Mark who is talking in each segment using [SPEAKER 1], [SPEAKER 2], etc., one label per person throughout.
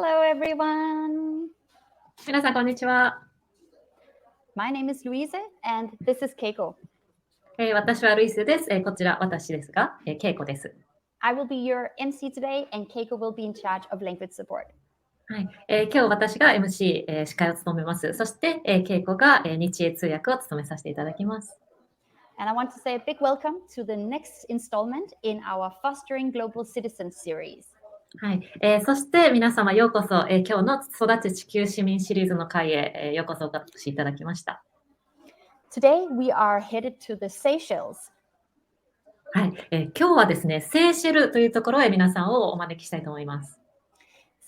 [SPEAKER 1] Hello, everyone.
[SPEAKER 2] 皆さん、こんにちは。
[SPEAKER 1] My name is Louise, and this is Keiko.
[SPEAKER 2] 私はルイスです。こちら、私ですが、ケイコです。
[SPEAKER 1] I will be your MC today, and Keiko will be in charge of language support.
[SPEAKER 2] はい。今日私が MC、司会を務めます。そして、ケイコが、日英通訳を務めさせていただきます。
[SPEAKER 1] And I want to say a big welcome to the next installment in our Fostering Global Citizens series.
[SPEAKER 2] はい。そして皆様ようこそ、今日の育て地球市民シリーズの会へ、ようこそお越しいただきました。
[SPEAKER 1] Today we are headed to the Seychelles.
[SPEAKER 2] はい。今日はですね、セーシェルというところへ皆さんをお招きしたいと思います。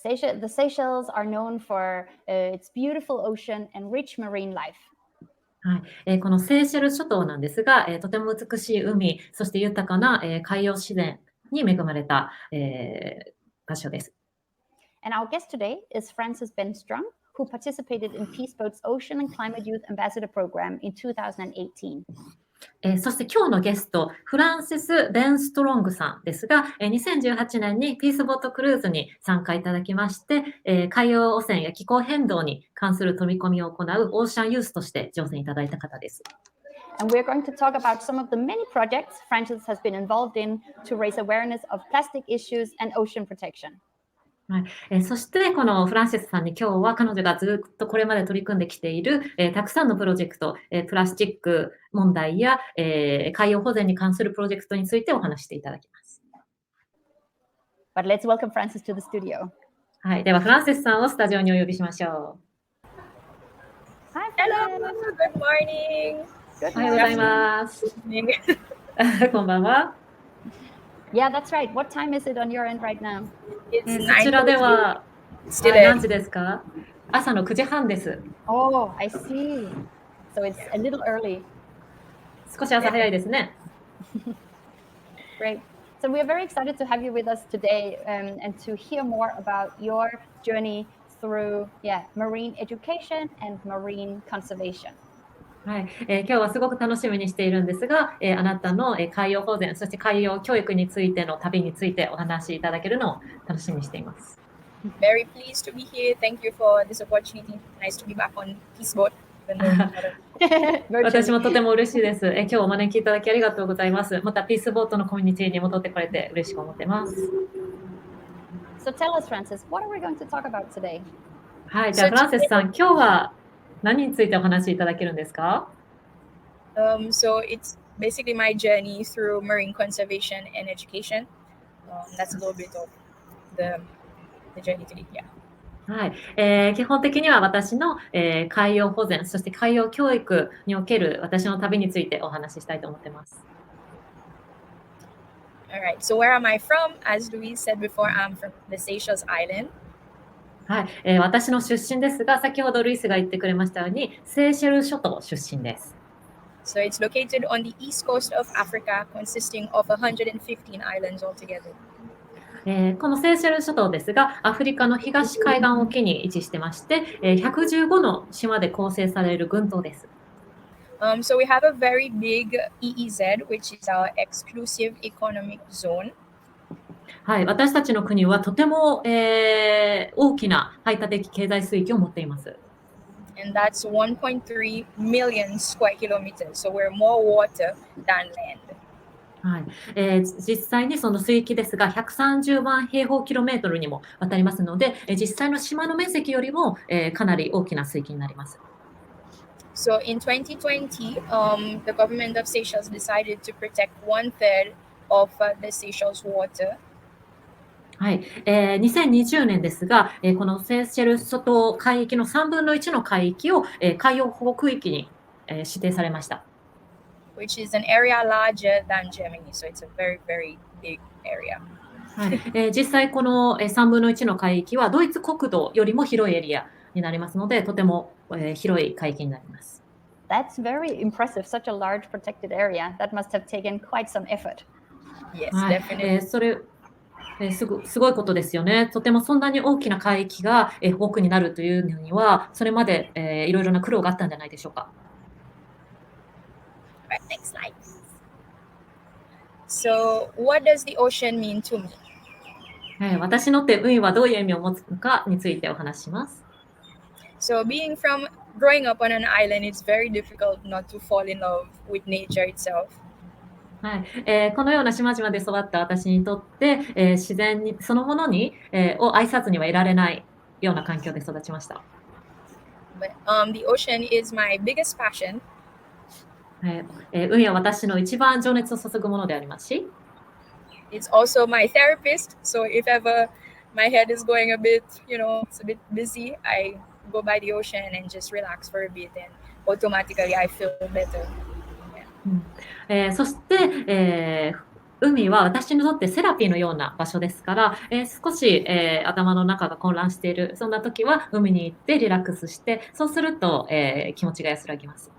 [SPEAKER 1] The Seychelles are known for its beautiful ocean and rich marine life.
[SPEAKER 2] はい。このセーシェル諸島なんですが、とても美しい海、そして豊かな、海洋自然に恵まれた、場所です。
[SPEAKER 1] And our guest today is Frances Benstrom, who participated in Peace Boat's Ocean and Climate Youth Ambassador Program in 2018.
[SPEAKER 2] そして今日のゲスト、フランセス・ベンストロングさんですが、2018年にピースボートクルーズに参加いただきまして、海洋汚染や気候変動に関する取り組みを行うオーシャンユースとして挑戦いただいた方です。
[SPEAKER 1] And we're going to talk about some of the many projects Frances has been involved in to raise awareness of plastic issues and ocean protection.
[SPEAKER 2] はい。そしてこのフランセスさんに今日は彼女がずっとこれまで取り組んできている、たくさんのプロジェクト、プラスチック問題や、海洋保全に関するプロジェクトについてお話していただきます。
[SPEAKER 1] But let's welcome Frances to the studio.
[SPEAKER 2] はい。ではフランセスさんをスタジオにお呼びしましょう。
[SPEAKER 1] Hi,
[SPEAKER 3] Hello,
[SPEAKER 1] Frances.
[SPEAKER 3] good morning.
[SPEAKER 2] おはようございます。こんばんは。
[SPEAKER 1] Yeah, that's right. What time is it on your end right now?
[SPEAKER 2] そちらでは何時ですか？朝の9時半です。
[SPEAKER 1] Oh, I see. So it's a little early.
[SPEAKER 2] 少し朝早いですね。
[SPEAKER 1] Great. So we are very excited to have you with us today and to hear more about your journey through marine education and marine conservation.
[SPEAKER 2] はい。今日はすごく楽しみにしているんですが、あなたの、海洋保全、そして海洋教育についての旅についてお話しいただけるのを楽しみにしています。
[SPEAKER 3] Very pleased to be here. Thank you for this opportunity. Nice to be back on Peace Boat.
[SPEAKER 2] 私もとても嬉しいです。今日お招きいただきありがとうございます。またピースボートのコミュニティに戻ってこれて嬉しく思ってます。
[SPEAKER 1] So tell us, Frances, what are we going to talk about today?
[SPEAKER 2] はい。じゃあフランセスさん、今日は何についてお話しいただけるんですか？
[SPEAKER 3] So it's basically my journey through marine conservation and education. That's a little bit of the journey today. Yeah.
[SPEAKER 2] はい。基本的には私の、海洋保全、そして海洋教育における私の旅についてお話ししたいと思ってます。
[SPEAKER 3] Alright, so where am I from? As Louise said before, I'm from the Seychelles Island.
[SPEAKER 2] はい。私の出身ですが、先ほどルイスが言ってくれましたように、セーシェル諸島出身です。
[SPEAKER 3] So it's located on the east coast of Africa, consisting of 115 islands altogether.
[SPEAKER 2] このセーシェル諸島ですが、アフリカの東海岸沖に位置してまして、115の島で構成される群島です。
[SPEAKER 3] So we have a very big EEZ, which is our exclusive economic zone.
[SPEAKER 2] はい、私たちの国はとても、大きな排他的経済水域を持っています。
[SPEAKER 3] And that's 1.3 million square kilometers. So we're more water than land.
[SPEAKER 2] はい。実際にその水域ですが、130万平方キロメートルにもわたりますので、実際の島の面積よりも、かなり大きな水域になります。
[SPEAKER 3] So in 2020, the government of Seychelles decided to protect 1/3 of the Seychelles water.
[SPEAKER 2] はい。2020年ですが、このセーシェル諸島海域の3分の1の海域を、海洋保護区域に、指定されました。
[SPEAKER 3] Which is an area larger than Germany, so it's a very, very big area.
[SPEAKER 2] はい。実際この3分の1の海域はドイツ国土よりも広いエリアになりますので、とても広い海域になります。
[SPEAKER 1] That's very impressive. Such a large protected area. That must have taken quite some effort.
[SPEAKER 3] Yes,
[SPEAKER 2] はい。
[SPEAKER 3] definitely.
[SPEAKER 2] それすごいことですよね。とてもそんなに大きな海域が奥になるというのには、それまでいろいろな苦労があったんじゃないでしょうか。
[SPEAKER 3] Right, next slide. So, what does the ocean mean to me?
[SPEAKER 2] 私のって海はどういう意味を持つのかについてお話しします。
[SPEAKER 3] So growing up on an island, it's very difficult not to fall in love with nature itself.
[SPEAKER 2] このような島々で育った私にとって、自然にそのものに、を愛さずにはいられないような環境で育ちました。
[SPEAKER 3] But the ocean is my biggest passion.
[SPEAKER 2] 海は私の一番情熱を注ぐものでありますし、
[SPEAKER 3] It's also my therapist. So if ever my head is going a bit, it's a bit busy, I go by the ocean and just relax for a bit, and automatically I feel better.
[SPEAKER 2] そして、海は私にとってセラピーのような場所ですから、少し、頭の中が混乱している、そんな時は海に行ってリラックスして、そうすると、気持ちが安らぎます。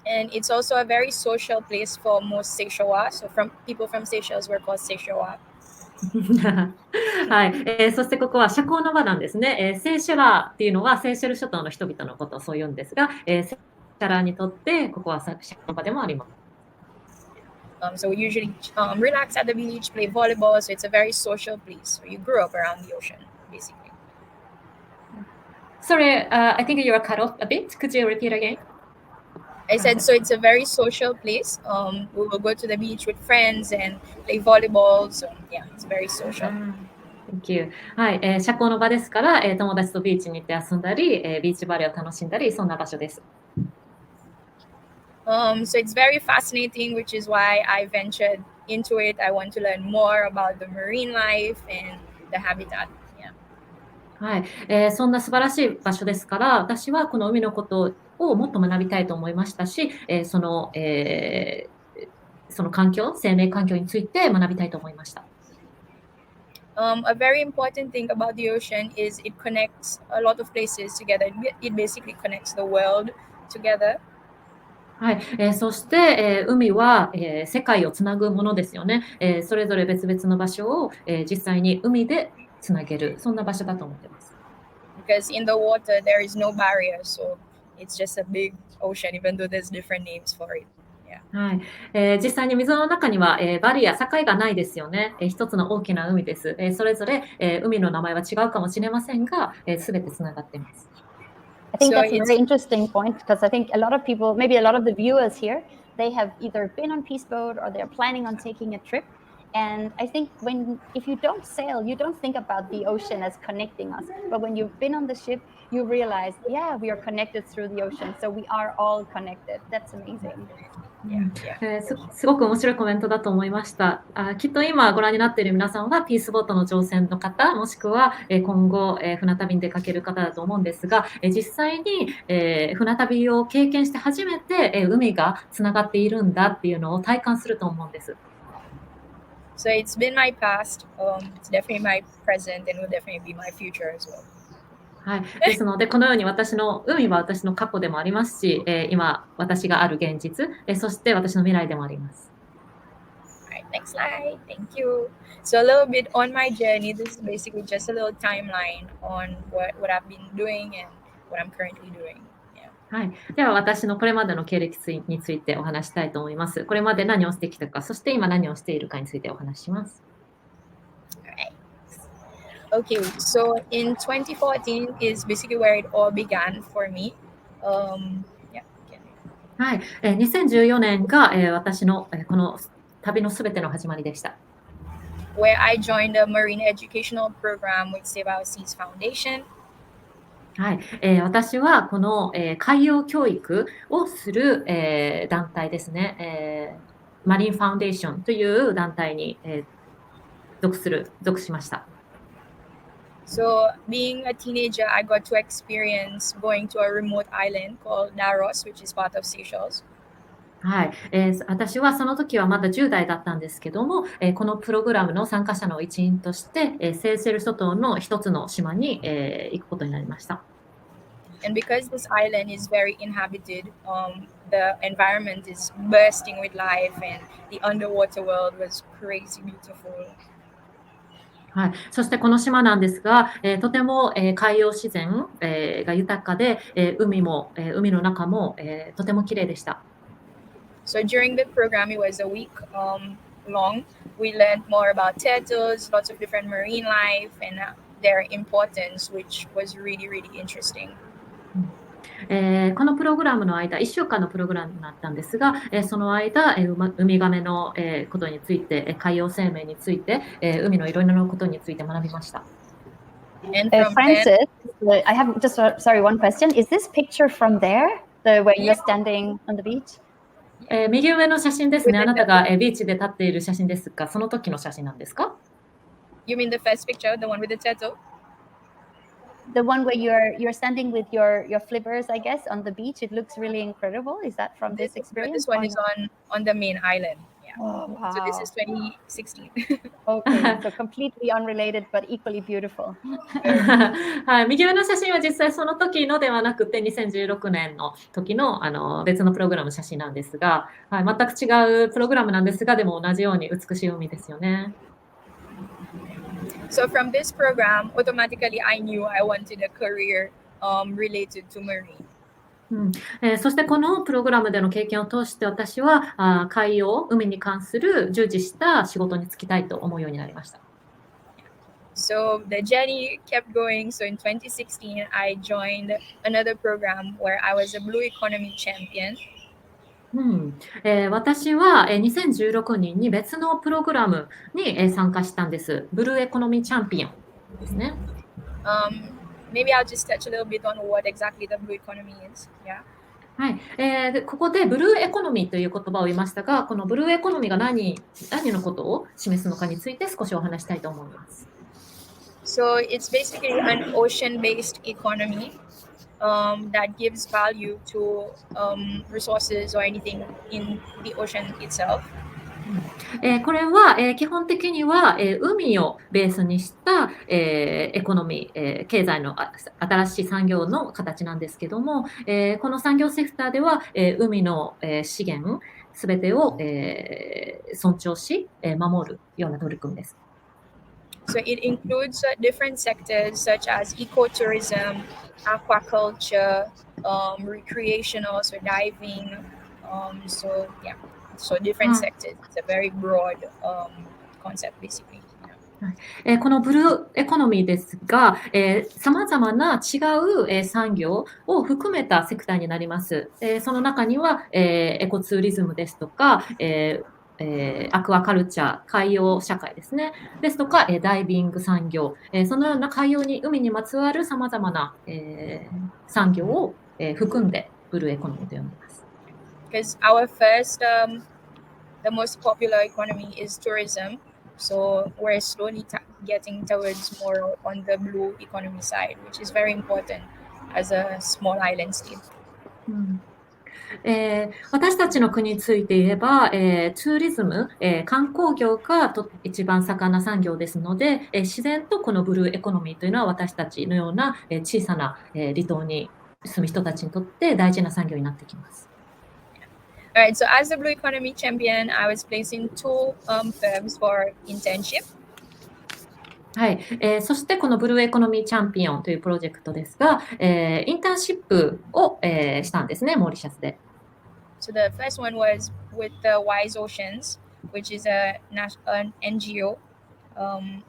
[SPEAKER 3] And it's also a very social place for most Seychelles. So people from Seychelles were called Seychelles.
[SPEAKER 2] そしてここは社交の場なんですね。セーシェラーっていうのはセーシェル諸島の人々のことをそう言うんですが、セーシェラーにとってここは社交の場でもあります。
[SPEAKER 3] So we usually relax at the beach, play volleyball. So it's a very social place. So you grew up around the ocean, basically.
[SPEAKER 2] Sorry, I think you were cut off a bit. Could you repeat again?
[SPEAKER 3] I said, so it's a very social place. We will go to the beach with friends and play volleyball. So yeah, it's very social.
[SPEAKER 2] Thank you. 社交の場ですから、友達とビーチに行って遊んだり、ビーチバレーを楽しんだり、そんな場所です。
[SPEAKER 3] So it's very fascinating, which is why I ventured into it. I want to learn more about the marine life and the habitat.
[SPEAKER 2] そんな素晴らしい場所ですから、私はこの海のことをもっと学びたいと思いましたし、その環境、生命環境について学びたいと思いました。
[SPEAKER 3] A very important thing about the ocean is it connects a lot of places together. It basically connects the world together.
[SPEAKER 2] そして、海は、世界をつなぐものですよね。それぞれ別々の場所を、実際に海でつなげる、そんな場所だと思っています。
[SPEAKER 3] Because in the water there is no barrier, so it's just a big ocean, even though there's different names for it.
[SPEAKER 2] 実際に水の中には、バリア、境がないですよね。一つの大きな海です。それぞれ、海の名前は違うかもしれませんが、すべてつながっています。
[SPEAKER 1] I think that's a very interesting point because I think a lot of people, maybe a lot of the viewers here, they have either been on Peace Boat or they're planning on taking a trip. And I think if you don't sail, you don't think about the ocean as connecting us. But when you've been on the ship, you realize, yeah, we are connected through the ocean. So we are all connected. That's amazing.
[SPEAKER 2] すごく面白いコメントだと思いました。きっと今ご覧になっている皆さんはピースボートの乗船の方、もしくは今後船旅に出かける方だと思うんですが、実際に船旅を経験して初めて海がつながっているんだっていうのを体感すると思うんです。
[SPEAKER 3] So it's been my past, it's definitely my present, and will definitely be my future as well.
[SPEAKER 2] ですので、このように海は私の過去でもありますし、今、私がある現実、そして私の未来でもあります。
[SPEAKER 3] Alright, next slide. Thank you. So a little bit on my journey. This is basically just a little timeline on what I've been doing and what I'm currently doing.
[SPEAKER 2] では私のこれまでの経歴についてお話したいと思います。これまで何をしてきたか、そして今何をしているかについてお話しします。
[SPEAKER 3] Okay, so in 2014 is basically where it all began for me.
[SPEAKER 2] 2014年が、私のこの旅のすべての始まりでした。
[SPEAKER 3] Where I joined a marine educational program with Save Our Seas Foundation.
[SPEAKER 2] 私はこの、海洋教育をする、団体ですね、マリンファウンデーションという団体に、属しました。
[SPEAKER 3] So being a teenager, I got to experience going to a remote island called Naros, which is part of Seychelles.
[SPEAKER 2] 私はその時はまだ10代だったんですけども、このプログラムの参加者の一員として、セーシェル諸島の一つの島に、行くことになりました。
[SPEAKER 3] And because this island is very inhabited, the environment is bursting with life, and the underwater world was crazy beautiful.
[SPEAKER 2] そしてこの島なんですが、とても、海洋自然、が豊かで、海の中も、とても綺麗でした。
[SPEAKER 3] So during the program, it was a week. long. We learned more about turtles, lots of different marine life, and their importance, which was really, really interesting.
[SPEAKER 2] このプログラムの間、1週間のプログラムだったんですが、その間、ウミガメのことについて、海洋生命について、海のいろいろなことについて学びました。
[SPEAKER 1] Francis, I have just sorry, one question. Is this picture from there, where you're standing on the beach?
[SPEAKER 2] 右上の写真ですね。あなたがビーチで立っている写真ですが、その時の写真なんですか？
[SPEAKER 3] You mean the first picture, the one with the turtle?
[SPEAKER 1] The one where you're standing with your flippers, I guess, on the beach. It looks really incredible. Is that from this experience?
[SPEAKER 3] This one is on the main island. Yeah.
[SPEAKER 1] Oh, wow.
[SPEAKER 3] So this is 2016.
[SPEAKER 1] Okay, so completely unrelated but equally beautiful.
[SPEAKER 2] はい、右上の写真は実際その時のではなくて2016年の時の、別のプログラムの写真なんですが、はい、全く違うプログラムなんですが、でも同じように美しい海ですよね。
[SPEAKER 3] So from this program, automatically I knew I wanted a career related to marine.
[SPEAKER 2] そしてこのプログラムでの経験を通して私は海洋、海に関する従事した仕事に就きたいと思うようになりました。
[SPEAKER 3] So the journey kept going. So in 2016, I joined another program where I was a Blue Economy champion.
[SPEAKER 2] 私は2016年に別のプログラムに参加したんです。ブルーエコノミーチャンピオンですね。
[SPEAKER 3] Maybe I'll just touch a little bit on what exactly the blue economy is. Yeah.
[SPEAKER 2] はい、ここでブルーエコノミーという言葉を言いましたが、このブルーエコノミーが何のことを示すのかについて少しお話したいと思います。
[SPEAKER 3] So it's basically an ocean-based economy that gives value to resources or anything in the ocean itself.
[SPEAKER 2] これは、基本的には、海をベースにした、エコノミー、経済の新しい産業の形なんですけども、この産業セクターでは、海の、資源すべてを、尊重し、守るような取り組みです。
[SPEAKER 3] So it includes different sectors such as ecotourism, aquaculture, recreational, so diving. So yeah, so different sectors. It's a very broad concept, basically.
[SPEAKER 2] このブルーエコノミーですが、さまざまな違う、産業を含めたセクターになります。その中には、エコツーリズムですとか、アクアカルチャー、海洋社会ですね。ですとか、ダイビング産業、そのような海にまつわるさまざまな、産業を、含んでブルーエコノミーと呼んでいます。
[SPEAKER 3] Because our first, the most popular economy is tourism. So we're slowly getting towards more on the blue economy side, which is very important as a small island state.
[SPEAKER 2] 私たちの国について言えば、ツーリズム、観光業が一番盛んな産業ですので、自然とこのブルーエコノミーというのは私たちのような、小さな、離島に住む人たちにとって大事な産業になってきます。
[SPEAKER 3] Alright, so as the Blue Economy Champion, I was placed in two firms for internship.
[SPEAKER 2] はい、そしてこのブルーエコノミーチャンピオンというプロジェクトですが、インターンシップを、したんですね、モーリシャスで。
[SPEAKER 3] So the first one was with the Wise Oceans, which is an NGO,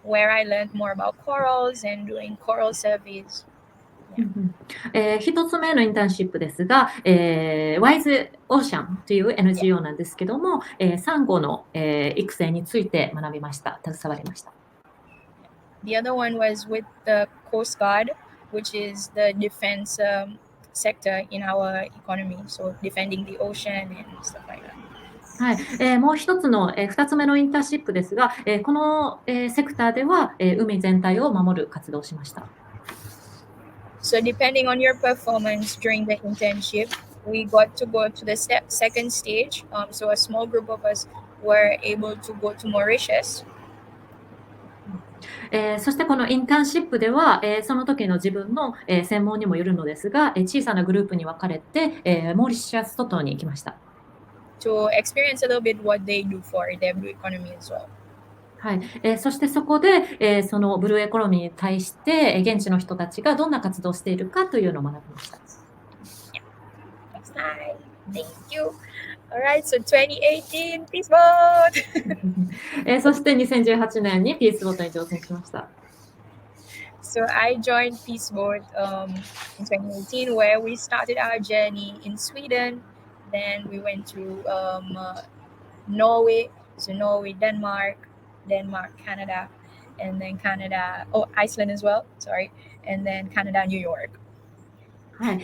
[SPEAKER 3] where I learned more about corals and doing coral surveys.
[SPEAKER 2] 一つ目のインターンシップですが、ワイズオーシャンという NGO なんですけども、サンゴの、育成について学びました、携わりました。
[SPEAKER 3] The other one was with the Coast Guard, which is the defense sector in our economy, so defending the ocean and stuff like that.
[SPEAKER 2] はい、もう一つの、二つ目のインターンシップですが、この、セクターでは、海全体を守る活動をしました。
[SPEAKER 3] So depending on your performance during the internship, we got to go to the second stage. So a small group of us were able to go to Mauritius.
[SPEAKER 2] そしてこのインターンシップでは、その時の自分の、専門にもよるのですが、小さなグループに分かれて、モーリシャス諸島に行きました。
[SPEAKER 3] To experience a little bit what they do for their blue economy as well.
[SPEAKER 2] はい、そしてそこで、そのブルーエコノミーに対して、現地の人たちがどんな活動をしているかというのを学びました。
[SPEAKER 3] Thank you. Alright, so 2018 Peace Boat!
[SPEAKER 2] そして2018年にピースボートに挑戦しました。
[SPEAKER 3] So I joined Peace Boat in 2018, where we started our journey in Sweden. Then we went to Norway, so Norway, Denmark, Canada, and then Iceland as well, sorry, and then Canada, New York.
[SPEAKER 2] はい。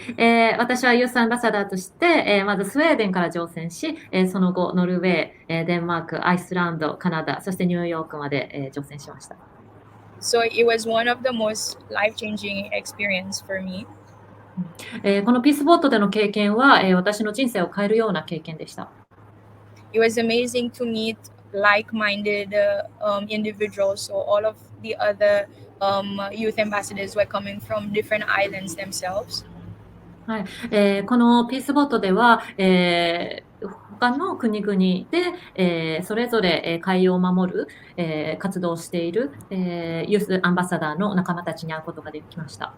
[SPEAKER 2] 私はユースアンバサダーとして、まずスウェーデンから乗船し、その後ノルウェー、デンマーク、アイスランド、カナダ、そしてニューヨークまで、乗船しました。
[SPEAKER 3] So it was one of the most life-changing experience for me.
[SPEAKER 2] このピースボートでの経験は、私の人生を変えるような経験でした。
[SPEAKER 3] It was amazing to meet like-minded individuals. So all of the other youth ambassadors were coming from different islands themselves.
[SPEAKER 2] はい。このピースボートでは、他の国々で、それぞれ海洋を守る、活動をしている、ユースアンバサダーの仲間たちに会うことができました。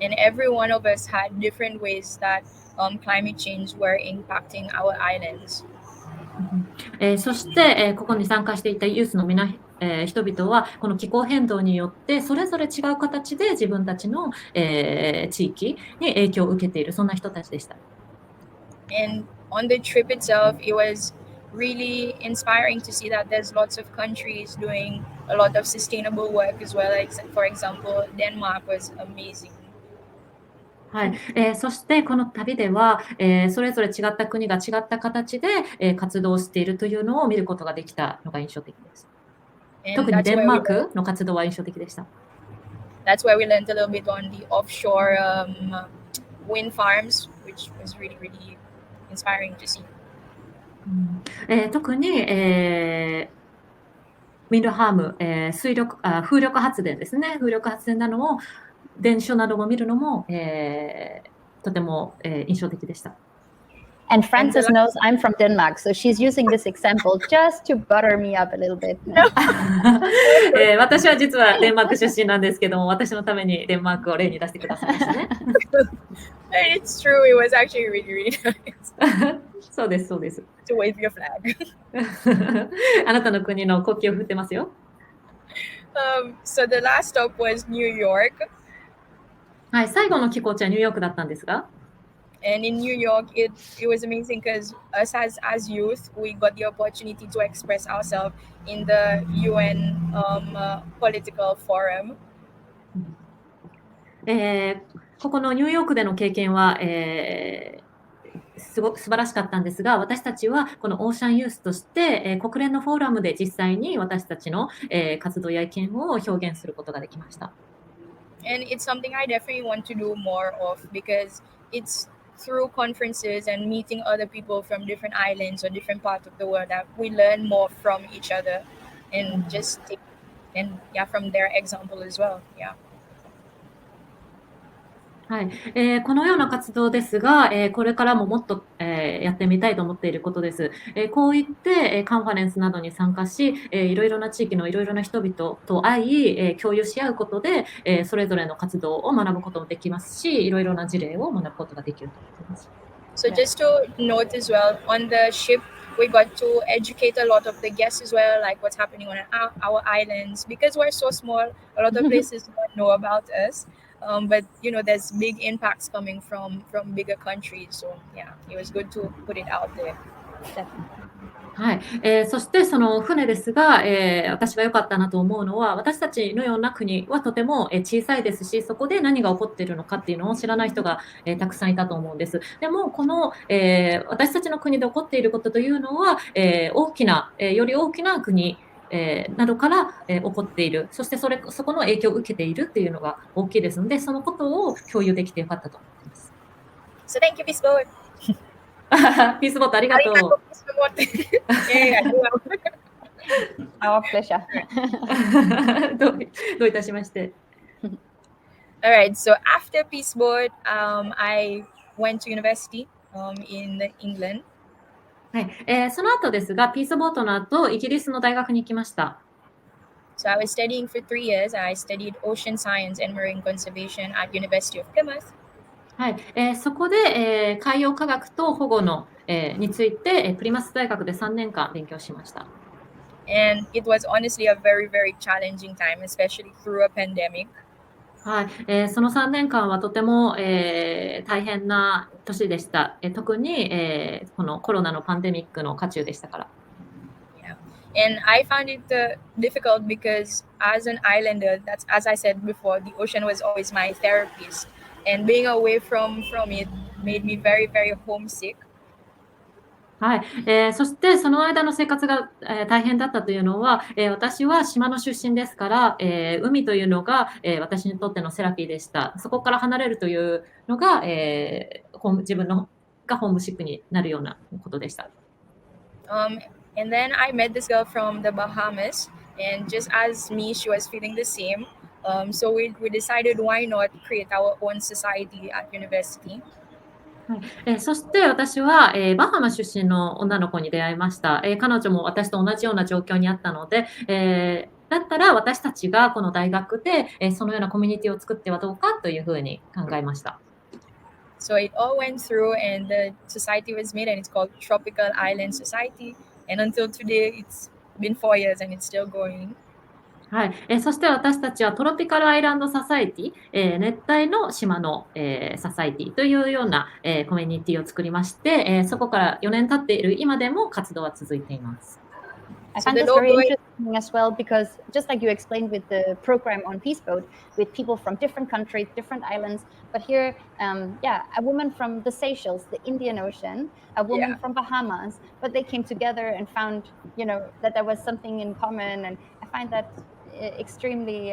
[SPEAKER 3] And every one of us had different ways that climate change were impacting our islands.
[SPEAKER 2] そして、ここに参加していたユースの人々はこの気候変動によってそれぞれ違う形で自分たちの、地域に影響を受けている、そんな人たちでした。
[SPEAKER 3] And on the trip itself, it was really inspiring to see that there's lots of countries doing a lot of sustainable work as well. Like, for example, Denmark was amazing.
[SPEAKER 2] はい。そしてこの旅では、それぞれ違った国が違った形で、活動しているというのを見ることができたのが印象的です。特にデンマークの活動は印象的でした。
[SPEAKER 3] That's where we learned a little bit on the offshore wind farms, which was really, really inspiring to see.
[SPEAKER 2] 特に、ウィンドハーム、風力発電ですね。風力発電などを電書などを見るのも、とても、印象的でした。
[SPEAKER 1] And Frances knows I'm from Denmark, so she's using this example just to butter me up a little bit.
[SPEAKER 2] 私は実はデンマーク出身なんですけども、私のためにデンマークを例に出してくださいましたね。
[SPEAKER 3] It's true. It was actually really, really nice.
[SPEAKER 2] そうです、そうです。
[SPEAKER 3] To wave your flag.
[SPEAKER 2] あなたの国の国旗を振ってますよ。
[SPEAKER 3] So the last stop was New York.
[SPEAKER 2] はい、最後の寄港地はニューヨークだったんですが。
[SPEAKER 3] And in New York, it was amazing because us as youth, we got the opportunity to express ourselves in the UN political forum.
[SPEAKER 2] ここのニューヨークでの経験は、すごく素晴らしかったんですが、私たちはこのオーシャンユースとして、国連のフォーラムで実際に私たちの、活動や意見を表現することができました。
[SPEAKER 3] And it's something I definitely want to do more of because it's through conferences and meeting other people from different islands or different parts of the world that we learn more from each other and just take from their example as well. Yeah.
[SPEAKER 2] はい。このような活動ですが、これからももっと、やってみたいと思っていることです。こういって、カンファレンスなどに参加し、いろいろな地域のいろいろな人々と会い、共有し合うことで、それぞれの活動を学ぶこともできますし、いろいろな事例を学ぶことができると思います。
[SPEAKER 3] So just to note as well, on the ship, we got to educate a lot of the guests as well, like what's happening on our islands. Because we're so small, a lot of places don't know about us. But there's big impacts coming from bigger countries. So yeah, it was good to put it out there.
[SPEAKER 2] はい。そしてその船ですが、私が良かったなと思うのは、私たちのような国はとても小さいですし、そこで何が起こっているのかっていうのを知らない人がたくさんいたと思うんです。でもこの私たちの国で起こっていることというのは、大きなより大きな国などから起こっている、そしてそこの影響を受けているっていうのが大きいですので、そのことを共有できてよかったと思っています。
[SPEAKER 3] So thank you, Peace Boat.
[SPEAKER 2] ピースボートありがとう。
[SPEAKER 1] Our pleasure.
[SPEAKER 2] どういたしまして。
[SPEAKER 3] All right. So after Peace Boat, I went to university in England.
[SPEAKER 2] はい。その後ですが、ピースボートの後、イギリスの大学に行きました。
[SPEAKER 3] So I was studying for 3 years. I studied ocean science and marine conservation at University of Plymouth.
[SPEAKER 2] はい、そこで、海洋科学と保護の、について、プリマス大学で3年間勉強しました。
[SPEAKER 3] And it was honestly a very, very challenging time, especially through a pandemic.
[SPEAKER 2] はい、その3年間はとても、大変な年でした。特に、このコロナのパンデミックの渦中でしたから。
[SPEAKER 3] Yeah. And I found it difficult because as an islander, that's as I said before, the ocean was always my therapist. And being away from it made me very, very homesick.
[SPEAKER 2] はい、そしてその間の生活が、大変だったというのは、私は島の出身ですから、海というのが、私にとってのセラピーでした。そこから離れるというのが、自分のがホームシックになるようなことでした。
[SPEAKER 3] And then I met this girl from the Bahamas, and just as me, she was feeling the same. So we decided why not create our own society at university.
[SPEAKER 2] はいそして私は、バハマ出身の女の子に出会いました。彼女も私と同じような状況にあったので、だったら私たちがこの大学で、そのようなコミュニティを作ってはどうかというふうに考えました。
[SPEAKER 3] So it all went through, and the society was made, and it's called Tropical Island Society. And until today, it's been 4 years, and it's still going.
[SPEAKER 2] はいそして私たちはトロピカルアイランドササエティ、熱帯の島の、ササエティというような、コミュニティを作りまして、そこから4年経っている今でも活動は続いています。
[SPEAKER 1] I find this very interesting as well because just like you explained with the program on Peace Boat, with people from different countries, different islands, but here, a woman from the Seychelles, the Indian Ocean, a woman from Bahamas, but they came together and found, that there was something in common, and I find that extremely,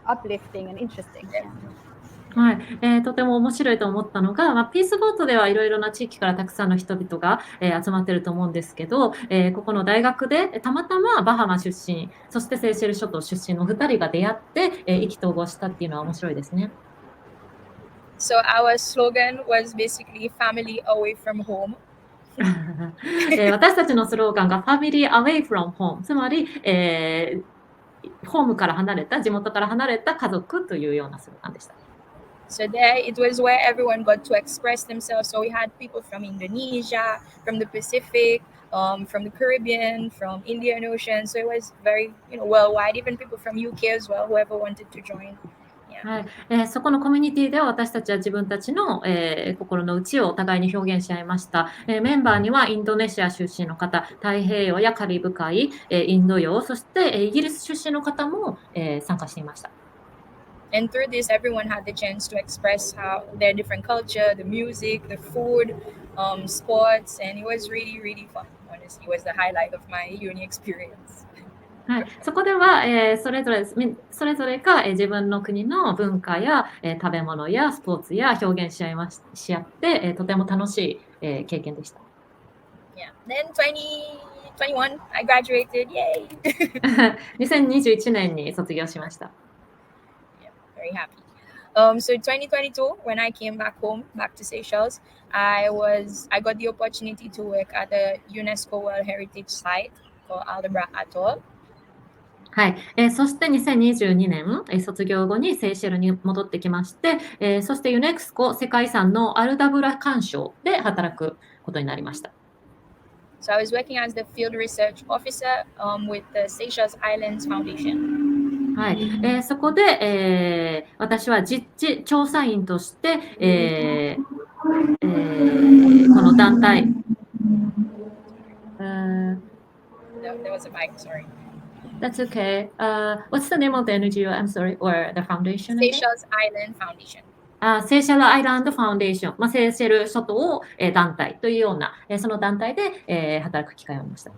[SPEAKER 1] uplifting and interesting. Yeah.
[SPEAKER 2] はいとても面白いと思ったのが、ピースボートではいろいろな地域からたくさんの人々が、集まってると思うんですけど、ここの大学でたまたまバハマ出身、そしてセーシェル諸島出身の2人が出会って、意気投合したっていうのは面白いですね。
[SPEAKER 3] So our slogan was basically family away from home.
[SPEAKER 2] 私たちのスローガンが Family away from home、つまり、ホームから離れた、地元から離れた家族というようなスローガンでした。
[SPEAKER 3] So there it was where everyone got to express themselves. So we had people from Indonesia, from the Pacific, from the Caribbean, from Indian Ocean. So it was very, worldwide. Even people from UK as well, whoever wanted to join.
[SPEAKER 2] はいそこのコミュニティでは私たちは自分たちの、心の内をお互いに表現し合いました、メンバーにはインドネシア出身の方、太平洋やカリブ海、インド洋、そして、イギリス出身の方も、参加していました。
[SPEAKER 3] And through this, everyone had the chance to express their different culture, the music, the food, sports, and it was really, really fun. Honestly, it was the highlight of my uni experience.
[SPEAKER 2] はい、そこでは、それぞれが、自分の国の文化や、食べ物やスポーツや表現し合って、とても楽しい、経験でした。
[SPEAKER 3] Yeah. Then 2021, I graduated. Yay!
[SPEAKER 2] 2021年に卒業しました。
[SPEAKER 3] Yeah, very happy. So 2022, when I came back home, back to Seychelles, I got the opportunity to work at a UNESCO World Heritage Site called Aldabra Atoll.
[SPEAKER 2] はい、そして2022年、卒業後にセーシェルに戻ってきまして、そしてユネクスコ世界遺産のアルダブラ環礁で働くことになりました。
[SPEAKER 3] So I was working as the field research officer, with the Seychelles Islands Foundation.
[SPEAKER 2] はいそこで、私は実地調査員として、この団体、
[SPEAKER 3] There was a mic, sorry.
[SPEAKER 2] That's okay. What's the name of the NGO? I'm sorry, or the foundation?
[SPEAKER 3] Seychelles Island Foundation.
[SPEAKER 2] セーシェルアイランドファウンデーション、セーシェル諸島、団体というような、その団体で、働く機会を得ました。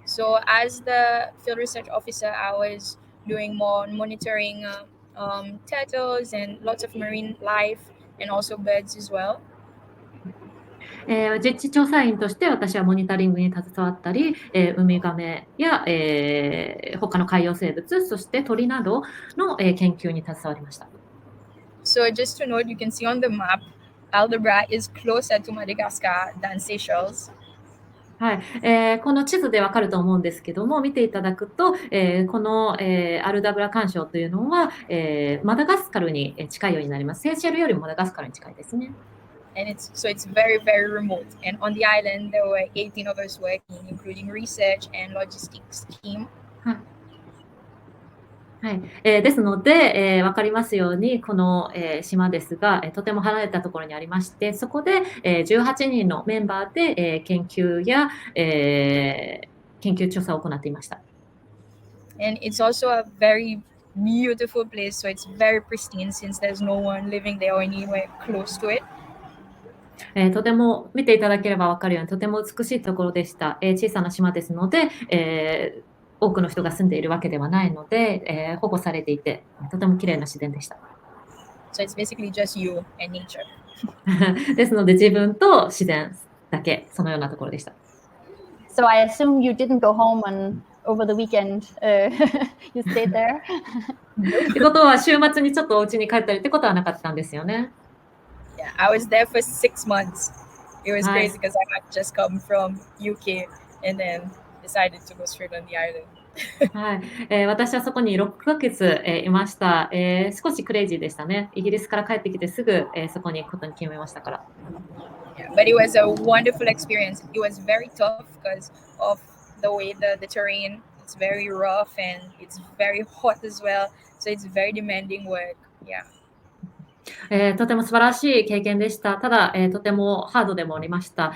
[SPEAKER 3] So as the field research officer, I was doing more monitoring turtles and lots of marine life and also birds as well.
[SPEAKER 2] 実地調査員として私はモニタリングに携わったり、ウミガメや、他の海洋生物、そして鳥などの、研究に携わりました。
[SPEAKER 3] So just to note, you can see on the map, Aldabra is closer to Madagascar than Seychelles.
[SPEAKER 2] はい、この地図でわかると思うんですけども、見ていただくと、この、アルダブラ環礁というのは、マダガスカルに近いようになります。セーシェルよりもマダガスカルに近いですね。
[SPEAKER 3] And it's very, very remote. And on the island, there were 18 of us working, including research and logistics team.
[SPEAKER 2] はい、ですので、わかりますように、この、島ですが、とても離れたところにありまして、そこで、18人のメンバーで、研究や、研究調査を行っていました。
[SPEAKER 3] And it's also a very beautiful place, so it's very pristine since there's no one living there or anywhere close to it.
[SPEAKER 2] とても見ていただければわかるようにとても美しいところでした。小さな島ですので、多くの人が住んでいるわけではないので、保護されていて、とても綺麗な自然でした。
[SPEAKER 3] So it's basically just you and nature.
[SPEAKER 2] ですので自分と自然だけ、そのようなところでした。
[SPEAKER 1] So I assume you didn't go home and over the weekend you stayed there.
[SPEAKER 2] ってことは週末にちょっとお家に帰ったりってことはなかったんですよね。
[SPEAKER 3] Yeah, I was there for 6 months. It was crazy because I had just come from UK and then decided to go straight on the island.
[SPEAKER 2] はい、私はそこに6ヶ月、いました、少しクレイジーでしたね。イギリスから帰ってきてすぐ、そこに行くことに決めましたから。
[SPEAKER 3] Yeah, but it was a wonderful experience. It was very tough because of the way the terrain, it's very rough and it's very hot as well. So it's very demanding work. Yeah.
[SPEAKER 2] とても素晴らしい経験でした。ただ、とてもハードでもありました。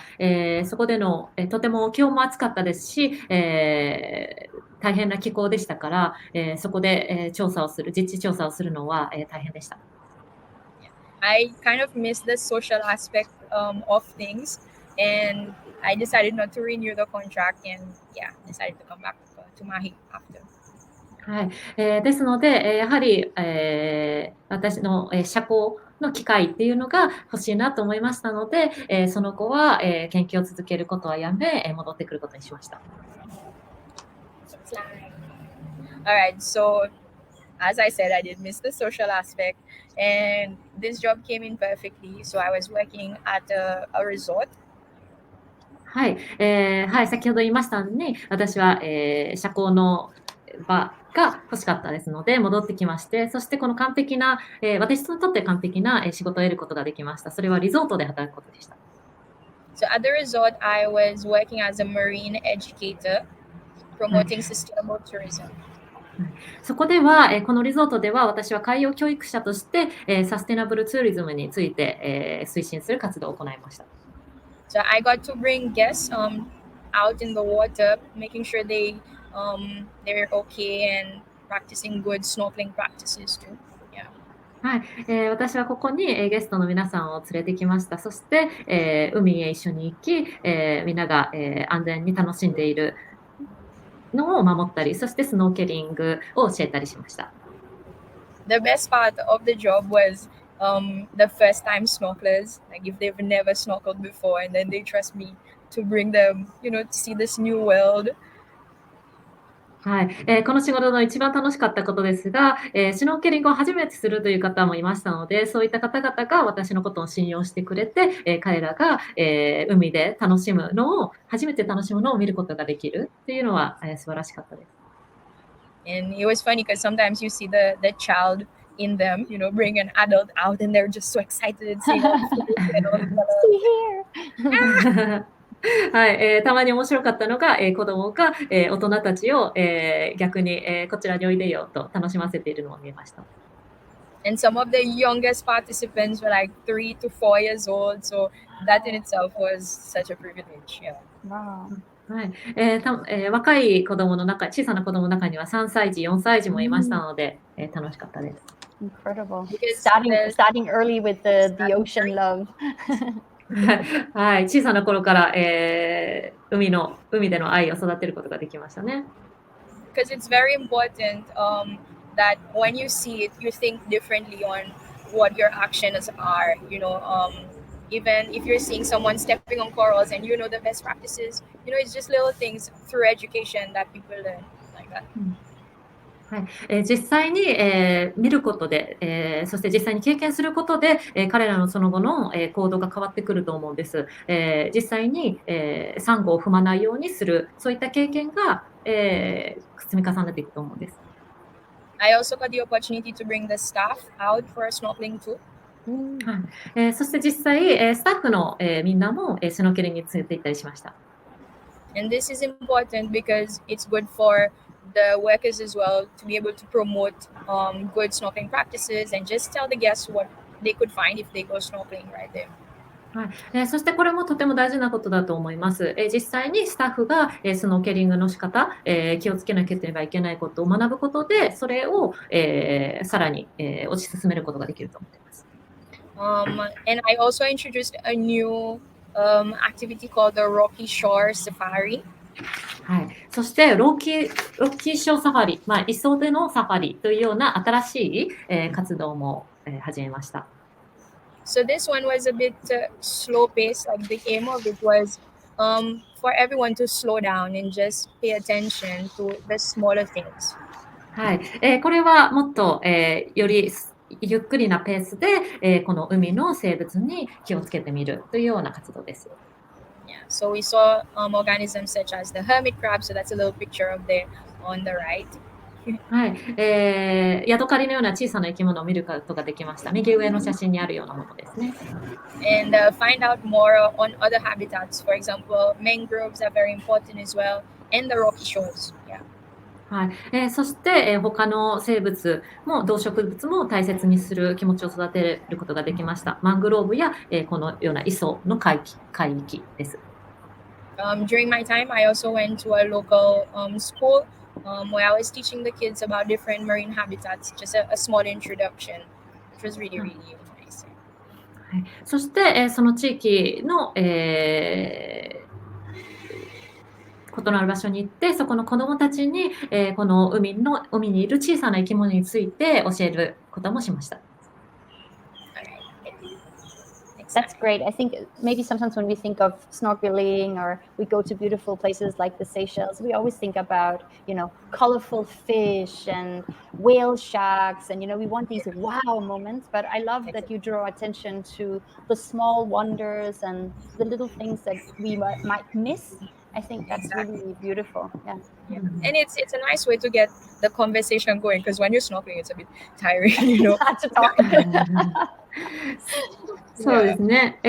[SPEAKER 2] そこでの、とても気温も暑かったですし、大変な気候でしたから、そこで、実地調査をするのは、大変でした。
[SPEAKER 3] I kind of missed the social aspect of things, and I decided not to renew the contract, and decided to come back to Mahi after.
[SPEAKER 2] はい、ですので、やはり、私の、社交の機会っていうのが欲しいなと思いましたので、その後は、研究を続けることはやめ、戻ってくることにしました。
[SPEAKER 3] Alright, so as I said, I did miss the social aspect, and this job came in perfectly. So I was working at a resort.
[SPEAKER 2] はい、はい、先ほど言いましたように、私は、社交の場が欲しかったですので、戻ってきまして、そしてこの完璧な、私にとって完璧な仕事を得ることができました。それはリゾートで働くことでした。
[SPEAKER 3] So at the resort, I was working as a marine educator, promoting sustainable tourism.
[SPEAKER 2] そこでは、このリゾートでは私は海洋教育者として、サステナブルツーリズムについて、推進する活動を行いました。
[SPEAKER 3] So I got to bring guests out in the water, making sure they're okay and practicing good snorkeling practices too. Yeah.
[SPEAKER 2] はい、私はここに、ゲストの皆さんを連れてきました。そして、海へ一緒に行き、みんなが、安全に楽しんでいるのを守ったり、そしてスノーケリングを教えたりしました。
[SPEAKER 3] The best part of the job was the first time snorkelers, like if they've never snorkeled before, and then they trust me to bring them, to see this new world.
[SPEAKER 2] はい、この仕事の一番楽しかったことですが、シュノーケリングを初めてするという方もいましたので、そういった方々が私のことを信用してくれて、彼らが、海で初めて楽しむのを見ることができるっていうのは、素晴らしかったです。
[SPEAKER 3] And it was funny because sometimes you see the child in them, bring an adult out and they're just so excited and saying,
[SPEAKER 1] See here.
[SPEAKER 2] はい、たまに面白かったのが、子供が、大人たちを、逆に、こちらにおいでよと楽しませているのを見ました。
[SPEAKER 3] And some of the youngest participants were like 3 to 4 years old, so that in itself was such a privilege. Yeah.
[SPEAKER 1] Wow.
[SPEAKER 2] はい、若い子供の中、小さな子供の中には3歳児、4歳児もいましたので、楽しかったです。
[SPEAKER 1] Incredible. Starting early with the ocean love.
[SPEAKER 2] はい、小さな頃から、海での愛を育てることができましたね。
[SPEAKER 3] Because it's very important that when you see it, you think differently on what your actions are. Even if you're seeing someone stepping on corals and you know the best practices, it's just little things through education that people learn like that.
[SPEAKER 2] はい、実際に、見ることで、そして実際に経験することで、彼らのその後の、行動が変わってくると思うんです。実際に、サンゴを踏まないようにする、そういった経験が、積み重ねていくと思うんです。
[SPEAKER 3] I also got the opportunity to bring the staff out for snorkeling too.
[SPEAKER 2] はい、そして実際、スタッフの、みんなも、シュノーケリングに連れて行ったりしました。
[SPEAKER 3] And this is important because it's good for the workers as well to be able to promote good snorkeling practices and just tell the guests what they could find if they go snorkeling right there.
[SPEAKER 2] はい、そしてこれもとても大事なことだと思います。実際にスタッフが、スノーケリングの仕方、気をつけなければいけないことを学ぶことで、それを、さらに、推し進めることができると思っています。
[SPEAKER 3] And I also introduced a new activity called the Rocky Shore Safari.
[SPEAKER 2] はい、そしてロッキーショーサファリ、磯でのサファリというような新しい、活動も、始めました。
[SPEAKER 3] So this one was a bit slow paced. Like the aim of it was for everyone to slow down and just pay attention to the smaller things.
[SPEAKER 2] はい、これはもっと、よりゆっくりなペースで、この海の生物に気をつけてみるというような活動です。
[SPEAKER 3] Yeah, so we saw organisms such as the hermit crab. So that's a little picture of there on the right.
[SPEAKER 2] はい、ヤドカリのような小さな生き物を見ることができました。右上の写真にあるようなものですね。
[SPEAKER 3] And find out more on other habitats. For example, mangroves are very important as well, and the rocky shores. Yeah.
[SPEAKER 2] はい、そして、他の生物も動植物も大切にする気持ちを育てることができました。マングローブや、このような磯の海域です。
[SPEAKER 3] During my time, I also went to a local school where I was teaching the kids about different marine habitats, just a small introduction, which was really, really nice.
[SPEAKER 2] はい、そして、その地域の、異なる場所に行って、そこの子どもたちに、この海にいる小さな生き物について教えることもしました。
[SPEAKER 1] That's great. I think maybe sometimes when we think of snorkeling or we go to beautiful places like the Seychelles, we always think about, colorful fish and whale sharks. And, we want these wow moments. But I love that you draw attention to the small wonders and the little things that we might miss. I think that's really beautiful. Yeah.
[SPEAKER 3] And it's a nice way to get the conversation going because when you're snorkeling, it's a bit tiring,
[SPEAKER 1] Hard to talk.
[SPEAKER 2] そうですね。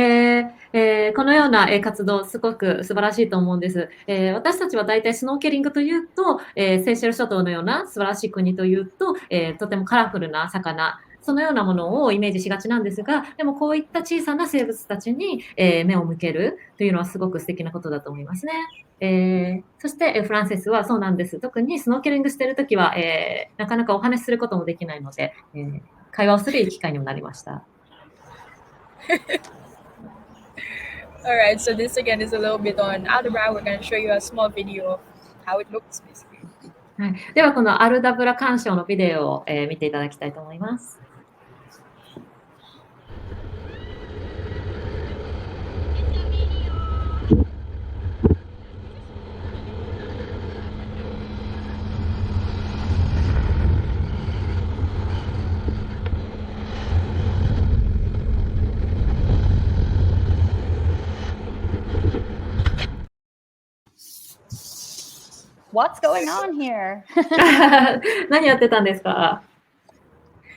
[SPEAKER 2] このような活動、すごく素晴らしいと思うんです。私たちは大体スノーケリングというと、セーシェル諸島のような素晴らしい国というと、とてもカラフルな魚、そのようなものをイメージしがちなんですが、でもこういった小さな生物たちに、目を向けるというのはすごく素敵なことだと思いますね。そして、フランセスはそうなんです。特にスノーケリングしているときは、なかなかお話しすることもできないので、会話をするいい機会にもなりました。
[SPEAKER 3] All right, so this again is a little bit on algebra. We're going to show you a small video of how it looks, basically.
[SPEAKER 2] はい、ではこのアルダブラ鑑賞のビデオを、見ていただきたいと思います。
[SPEAKER 1] What's going on here?
[SPEAKER 2] 何やってたんですか？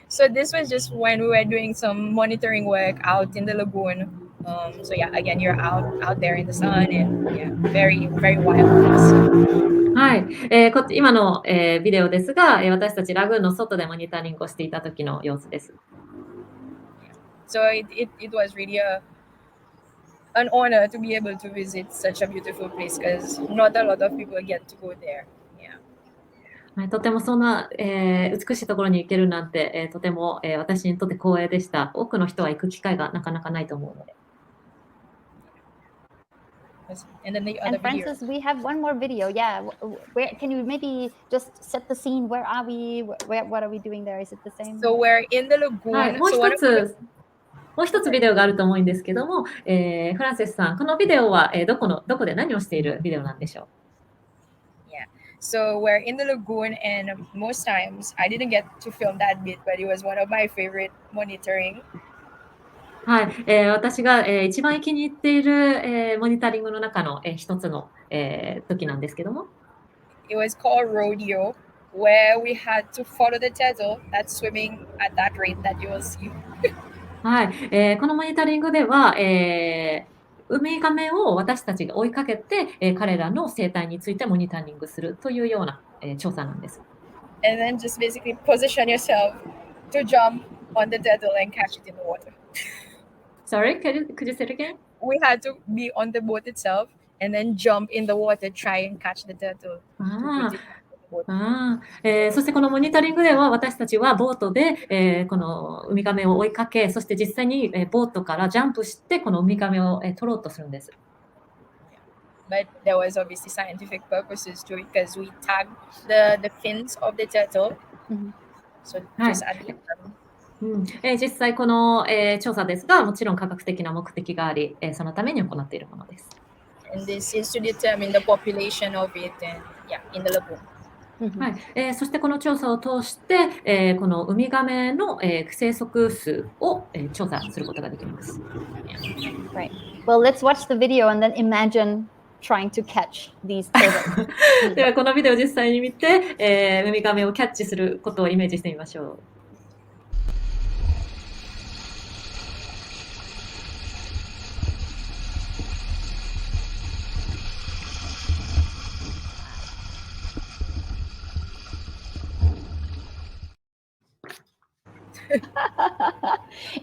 [SPEAKER 3] So this was just when we were doing some monitoring work out in the lagoon. So yeah, again, you're out there in the sun and yeah, very, very wild.
[SPEAKER 2] はい、今の、ビデオですが、私たちラグーンの外でモニタリングをしていた時の様子です。
[SPEAKER 3] So it was really an honor to be able to visit such a beautiful place because not a lot of people get to go there. Yeah.
[SPEAKER 2] はい、とてもそんな、美しいところに行けるなんて、とても、私にとって光栄でした。多くの人は行く機会がなかなかないと思うので。
[SPEAKER 3] And then the other
[SPEAKER 1] And Francis, we have one more video. Yeah, where can you maybe just set the scene? Where are we? What are we doing there? Is it the same?
[SPEAKER 3] So we're in the lagoon.
[SPEAKER 2] はい、もう一つビデオがあると思うんですけども、フランセスさん、このビデオは、どこで何をしているビデオなんでしょう？
[SPEAKER 3] Yeah. So we're in the lagoon, and most times I didn't get to film that bit, but it was one of my favorite monitoring.
[SPEAKER 2] はい、私が、一番気に入っている、モニタリングの中の、一つの、時なんですけども。
[SPEAKER 3] It was called rodeo, where we had to follow the turtle that's swimming at that rate that you will see.
[SPEAKER 2] はい、このモニタリングでは、ウミガメを私たちが追いかけて、彼らの生態についてモニタリングするというような、調査なんです。
[SPEAKER 3] And then just basically position yourself to jump on the turtle and catch it in the water.
[SPEAKER 2] Sorry, could you say it again?
[SPEAKER 3] We had to be on the boat itself and then jump in the water, try and catch the turtle.
[SPEAKER 2] そしてこのモニタリングでは私たちはボートで、このウミガメを追いかけ、そして実際に、ボートからジャンプしてこのウミガメを、取ろうとするんです。
[SPEAKER 3] But there was obviously scientific purposes to it because we tagged the fins of the turtle. So just at the end.
[SPEAKER 2] 実際この、調査ですが、もちろん科学的な目的があり、そのために行っているものです。
[SPEAKER 3] And this is to determine the population of it and in the lagoon.
[SPEAKER 2] はい、そしてこの調査を通して、このウミガメの、生息数を、調査することができます。
[SPEAKER 1] Right. Well, let's watch the video and then imagine trying to catch these turtles.
[SPEAKER 2] ではこのビデオを実際に見て、ウミガメをキャッチすることをイメージしてみましょう。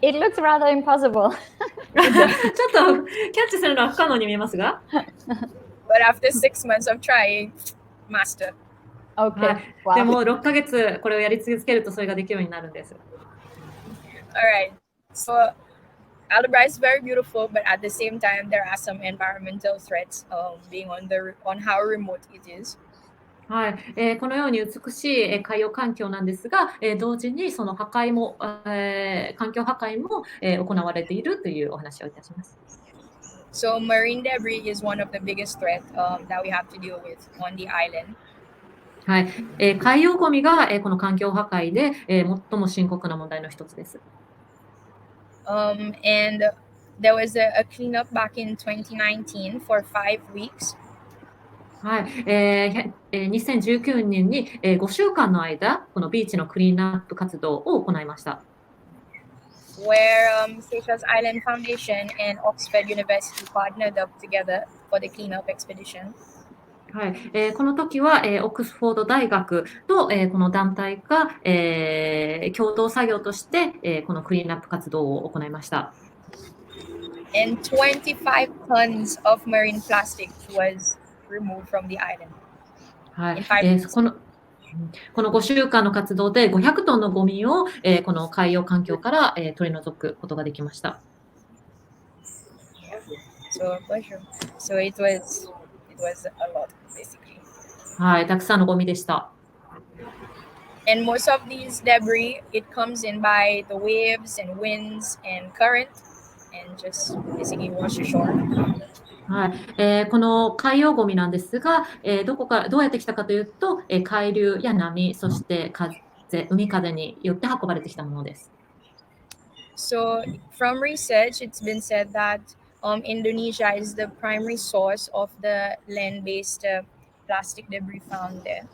[SPEAKER 1] It looks rather impossible.
[SPEAKER 2] ちょっとキャッチするのは不可能に見えますが。
[SPEAKER 3] But after 6 months of trying, master.
[SPEAKER 1] Okay.
[SPEAKER 2] でも6ヶ月これをやり続けるとそれができるようになるんです。
[SPEAKER 3] Alright. So Aldebaran is very beautiful, but at the same time, there are some environmental threats being on how remote it is.
[SPEAKER 2] はい、このように美しい海洋環境なんですが、同時にその破壊も、環境破壊も、行われているというお話をいたします。
[SPEAKER 3] So marine debris is one of the biggest threats that we have to deal with on the island.
[SPEAKER 2] はい、海洋ゴミが、この環境破壊で、最も深刻な問題の一つです。
[SPEAKER 3] And there was a cleanup back in 2019 for 5 weeks.
[SPEAKER 2] はい、2019年に、5週間の間、このビーチのクリーンアップ活動を行いました。
[SPEAKER 3] Where Seychelles Island Foundation and Oxford University partnered up together for the cleanup expedition.
[SPEAKER 2] はい、この時は、オックスフォード大学と、この団体が、共同作業として、このクリーンアップ活動を行いました。
[SPEAKER 3] And 25 tons of marine plastic was removed from the island.
[SPEAKER 2] はい、この5週間の活動で500トンのゴミを、この海洋環境から、取り除くことができました。
[SPEAKER 3] So pleasure. So it was a lot, basically.
[SPEAKER 2] はい、たくさんのゴミでした。
[SPEAKER 3] And most of these debris, it comes in by the waves and winds and current, and just basically wash ashore.
[SPEAKER 2] はい、この海洋ゴミなんですが、どうやってきたかというと、海流や波、そして海風によって運ばれてきたものです。
[SPEAKER 3] So from research, it's been said that Indonesia is the primary source of the land-based plastic debris found there.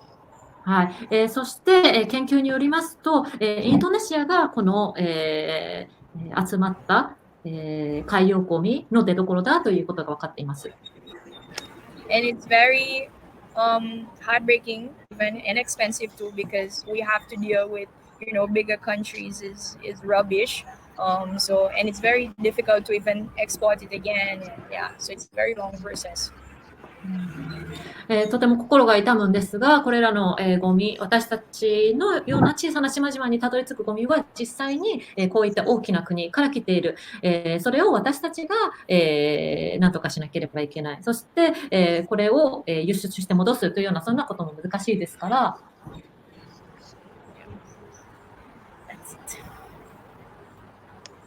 [SPEAKER 2] はい、そして、研究によりますと、インドネシアがこの、集まった、海洋ゴミの出所だということが分かっています。
[SPEAKER 3] And it's very heartbreaking even and expensive too because we have to deal with bigger countries is rubbish. So and it's very difficult to even export it again. Yeah, so it's a very long process.
[SPEAKER 2] とても心が痛むんですが、これらの、ゴミ、私たちのような小さな島々にたどり着くゴミは実際に、こういった大きな国から来ている、それを私たちが、何とかしなければいけない。そして、これを、輸出して戻すというようなそんなことも難しいですから。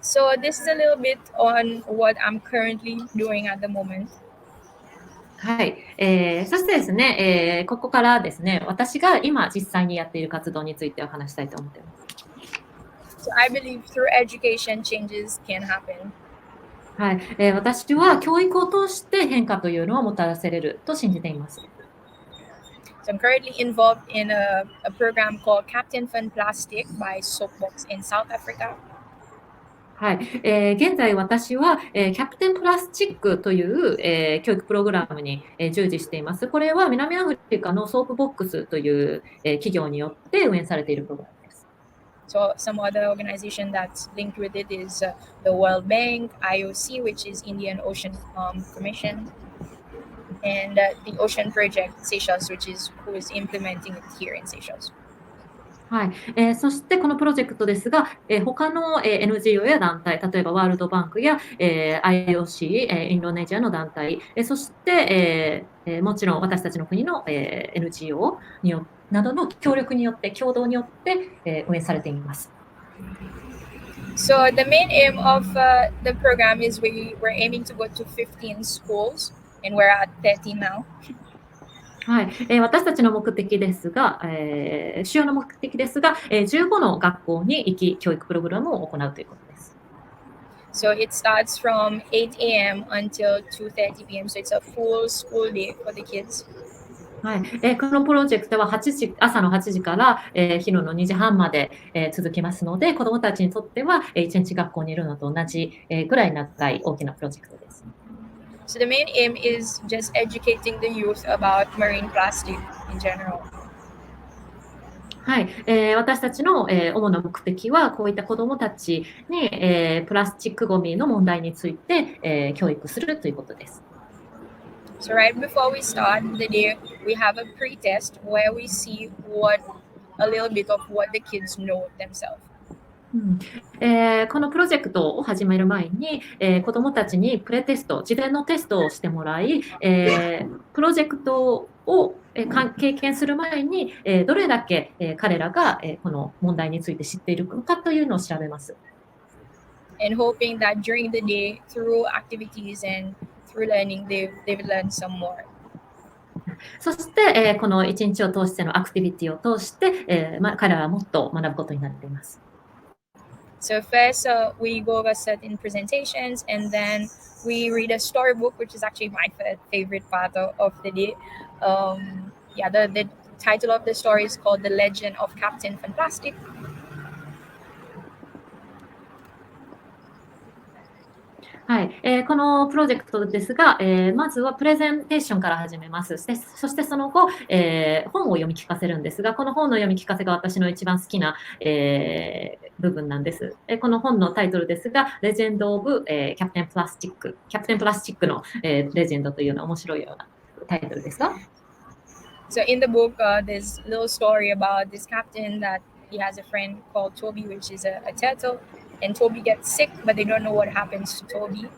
[SPEAKER 3] So this is a little bit on what I'm currently doing at the moment.
[SPEAKER 2] はい、そしてですね、ここからですね、私が今実際にやっている活動についてお話したいと思っています。
[SPEAKER 3] So I believe through education, changes can happen.
[SPEAKER 2] はい、私は教育を通して変化というのをもたらせれると信じています。
[SPEAKER 3] So I'm currently involved in a program called Captain Fun Plastic by Soapbox in South Africa.
[SPEAKER 2] はい、現在私は、キャプテンプラスチックという、教育プログラムに、従事しています。これは南アフリカのソープボックスという、企業によって運営されているプログラムです。
[SPEAKER 3] So some other organization that's linked with it is the World Bank, IOC, which is Indian Ocean Commission, and the Ocean Project Seychelles, which is who is implementing it here in Seychelles.
[SPEAKER 2] はい、そしてこのプロジェクトですが、他の、NGO や団体、例えばワールドバンクや、IOC、インドネシアの団体、そして、もちろん私たちの国の、NGO などの協力によって、共同によって、運営されています。
[SPEAKER 3] So the main aim of the program is we're aiming to go to 15 schools, and we're at 30 now.
[SPEAKER 2] はい、私たちの目的ですが、主要な目的ですが、15の学校に行き教育プログラムを行うということです。
[SPEAKER 3] So it starts from 8 a.m. until 2:30 p.m. So it's a full school day for the kids.
[SPEAKER 2] はい、このプロジェクトは朝の8時から、昼の2時半まで、続きますので、子どもたちにとっては、1日学校にいるのと同じ、ぐらい長い大きなプロジェクトです。
[SPEAKER 3] So the main aim is just educating the youth about marine plastic in general.
[SPEAKER 2] はい、私たちの、主な目的はこういった子どもたちに、プラスチックごみの問題について、教育するということです。
[SPEAKER 3] So right before we start the day, we have a pre-test where we see a little bit of what the kids know themselves.
[SPEAKER 2] このプロジェクトを始める前に、子どもたちにプレテスト、事前のテストをしてもらい、プロジェクトを経験する前に、どれだけ、彼らが、この問題について知っているのかというのを調べます。
[SPEAKER 3] And hoping that during the day, through activities and through learning, they've learned some more.
[SPEAKER 2] そして、この1日を通してのアクティビティを通して、彼らはもっと学ぶことになっています。
[SPEAKER 3] So first, we go over certain presentations, and then we read a storybook, which is actually my favorite part of the day. The title of the story is called The Legend of Captain Fun Plastic.
[SPEAKER 2] はい、このプロジェクトですが、まずはプレゼンテーションから始めます。そしてその後、本を読み聞かせるんですが、この本の読み聞かせが私の一番好きな、部分なんです。この本のタイトルですが、レジェンド・オブ、キャプテン・プラスチック。キャプテン・プラスチックの、レジェンドというのは面白いようなタイトルですか？
[SPEAKER 3] So in the book, there's a little story about this captain that he has a friend called Toby, which is a turtle. And Toby gets sick, but they don't know what happens to Toby.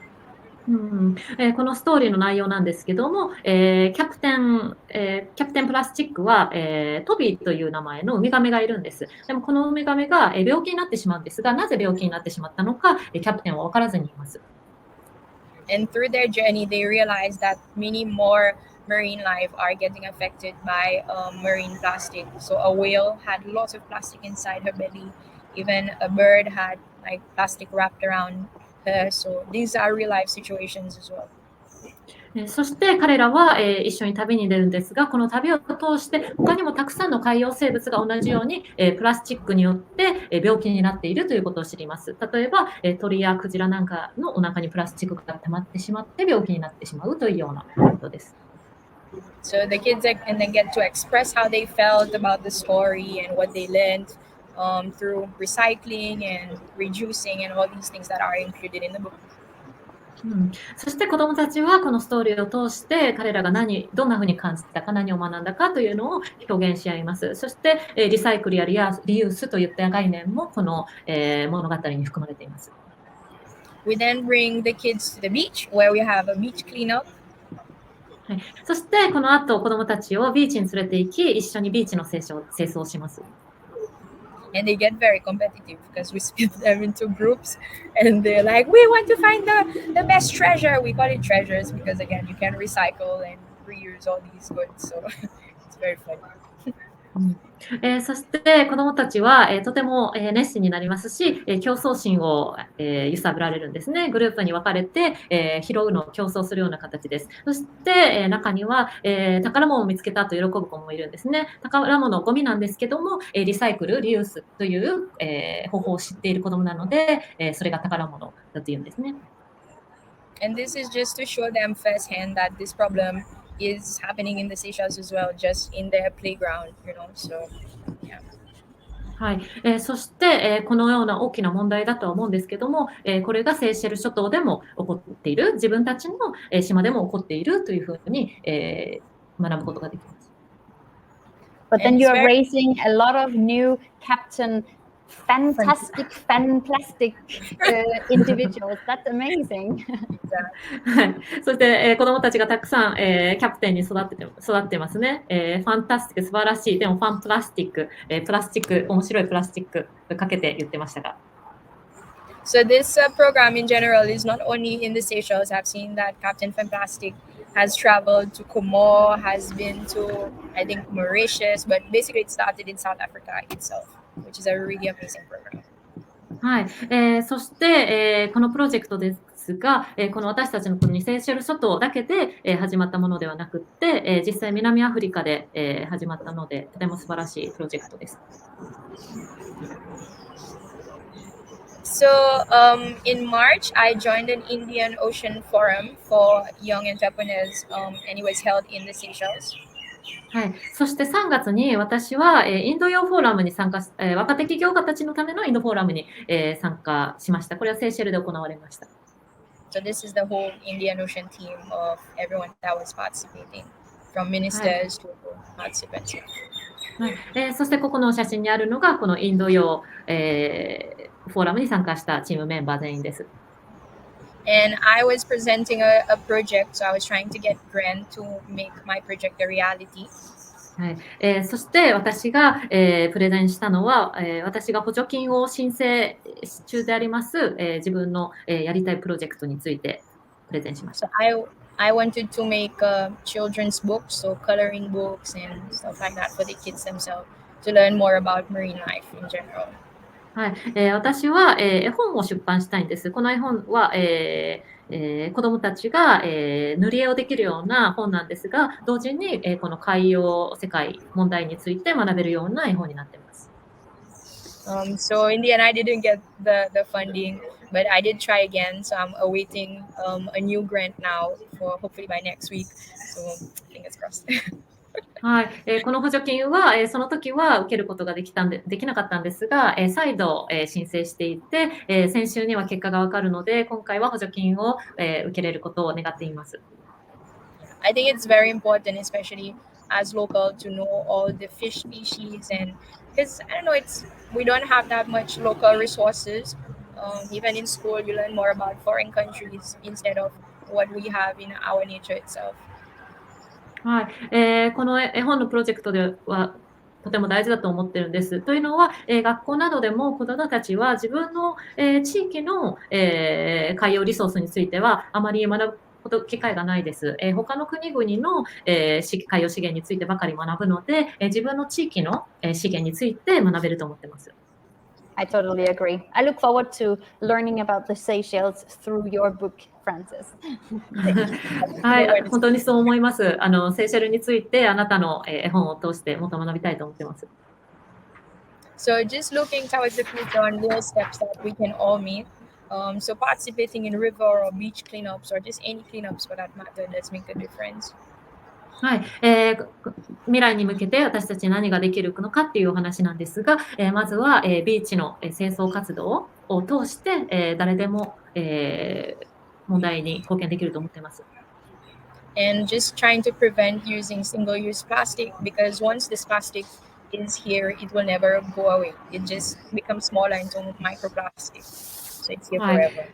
[SPEAKER 2] このストーリーの内容なんですけども、キャプテンプラスチックは、トビーという名前のウミガメがいるんです。でもこのウミガメが、病気になってしまうんですが、なぜ病気になってしまったのか、キャプテンは分からずにいます。
[SPEAKER 3] And through their journey, they realize that many more marine life are getting affected by marine plastic. So a whale had lots of plastic inside her belly. Even a bird had like plastic wrapped around her. So these are real life situations as well.
[SPEAKER 2] そして彼らは、一緒に旅に出るんですが、この旅を通して他にもたくさんの海洋生物が同じように、プラスチックによって、病気になっているということを知ります。例えば、鳥やクジラなんかのお腹にプラスチックが溜まってしまって病気になってしまうというようなことです。
[SPEAKER 3] So the kids and then get to express how they felt about the story and what they learned through recycling and reducing and all these things that are included in the book.
[SPEAKER 2] そして子どもたちはこのストーリーを通して彼らがどんなふうに感じたか何を学んだかというのを表現し合います。そしてリサイクルやリユースといった概念もこの物語に含まれています。
[SPEAKER 3] We then bring the kids to the beach where we have a beach cleanup.
[SPEAKER 2] はい、そしてこの後子どもたちをビーチに連れて行き一緒にビーチの清掃をします。
[SPEAKER 3] And they get very competitive because we split them into groups and they're like, we want to find the best treasure. We call it treasures because again, you can recycle and reuse all these goods. So it's very funny.
[SPEAKER 2] そして子どもたちは、とても、熱心になりますし、競争心を、揺さぶられるんですね。グループに分かれて、拾うのを競争するような形です。そして、中には、宝物を見つけたと喜ぶ子もいるんですね。宝物、ゴミなんですけども、リサイクル、リユースという、方法を知っている子どもなので、それが宝物だというんですね。
[SPEAKER 3] And this is just to show them firsthand that this problem is happening in the Seychelles as well, just in their playground, so yeah.
[SPEAKER 2] はい、そして、このような大きな問題だとは思うんですけども、これがセーシェル諸島でも起こっている、自分たちの、島でも起こっているというふうに、学ぶことができます。
[SPEAKER 1] But then you are raising a lot of new fantastic individuals. That's amazing.
[SPEAKER 2] はい、そして、子どもたちがたくさん、キャプテンに育ってますね。ファンタスティック、素晴らしい。でもファンプラスティック、プラスチック、面白いプラスチックかけて言ってましたが。
[SPEAKER 3] So this program in general is not only in the Seychelles. I've seen that Captain Fantastic has traveled to Comore, has been to, I think, Mauritius, but basically it started in South Africa itself, which is a really amazing program.
[SPEAKER 2] はい、そして、このプロジェクトですが、この私たちの国セーシェル諸島だけで、始まったものではなくって、実際南アフリカで、始まったので、とても素晴らしいプロジェクトです。
[SPEAKER 3] So in March, I joined an Indian Ocean Forum for young entrepreneurs, and it was held in the Seychelles.
[SPEAKER 2] はい、そして3月に私は、インド洋フォーラムに参加し、若手起業家たちのためのインドフォーラムに、参加しました。これはセーシェルで行われました。
[SPEAKER 3] So this is the whole Indian Ocean team of everyone that was participating, from ministers to participants.
[SPEAKER 2] はい、そしてここの写真にあるのがこのインド洋、フォーラムに参加したチームメンバー全員です。
[SPEAKER 3] And I was presenting a project, so I was trying to get grant to make my project a reality.
[SPEAKER 2] はい、そして私が、プレゼンしたのは、私が補助金を申請中であります、自分の、やりたいプロジェクトについてプレゼンしました。
[SPEAKER 3] So I wanted to make children's books, so coloring books and stuff like that for the kids themselves to learn more about marine life in general.
[SPEAKER 2] はい、私は、絵本を出版したいんです。この絵本は、子どもたちが、塗り絵をできるような本なんですが、同時に、この海洋世界問題について学べるような絵本になっています。
[SPEAKER 3] So in the end, I didn't get the funding, but I did try again. So I'm awaiting a new grant now for hopefully by next week. So fingers crossed.
[SPEAKER 2] はい、この補助金は、その時は受けることができなかったんですが、再度、申請していて、先週には結果がわかるので、今回は補助金を、受けれることを願っています。
[SPEAKER 3] I think it's very important, especially as local, to know all the fish species and because I don't know, we don't have that much local resources. Even in school, you learn more about foreign countries instead of what we have in our nature itself.
[SPEAKER 2] はい、この絵本のプロジェクトではとても大事だと思ってるんです。というのは、学校などでも子どもたちは自分の、地域の、海洋リソースについてはあまり学ぶ機会がないです。他の国々の、海洋資源についてばかり学ぶので、自分の地域の、資源について学べると思ってます。
[SPEAKER 1] I totally agree. I look forward to learning about the Seychelles through your book, Frances.
[SPEAKER 2] はい、本当にそう思います。セーシェルについてあなたの絵本を通してもっと学びたいと思ってます。
[SPEAKER 3] So just looking towards the future on little steps that we can all make. So participating in river or beach cleanups or just any cleanups for that matter does make a difference.
[SPEAKER 2] はい、未来に向けて私たちに何ができるのかっていうお話なんですが、まずは、ビーチの清掃活動を通して、誰でも、問題に貢献できると思っています。
[SPEAKER 3] And just trying to prevent using single-use plastic because once this plastic is here, it will never go away. It just becomes smaller into microplastic. So it's here forever.